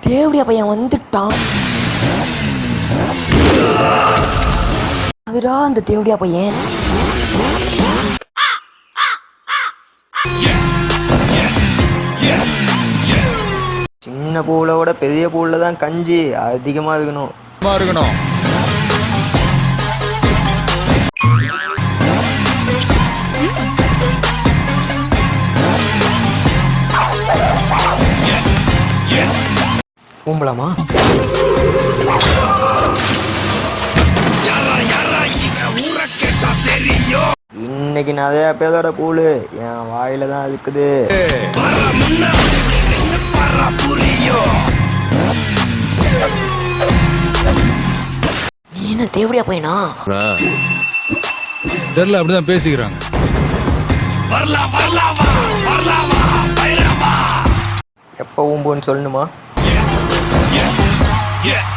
தேவடியா பையன் வந்துட்டான். அதுடா அந்த தேவடியா பையன். சின்ன பூவிலோட பெரிய பூவில் தான் கஞ்சி அதிகமாக இருக்கணும். கும்பலாமா? இன்னைக்கு நிறைய பேரோட பூலு என் வாயில தான் இருக்குது. நீ என்ன தேவடியா பையனா? தெரியல, அப்படிதான் பேசிக்கிறாங்க. எப்போ ஊம்புன்னு சொல்லணுமா? Yeah.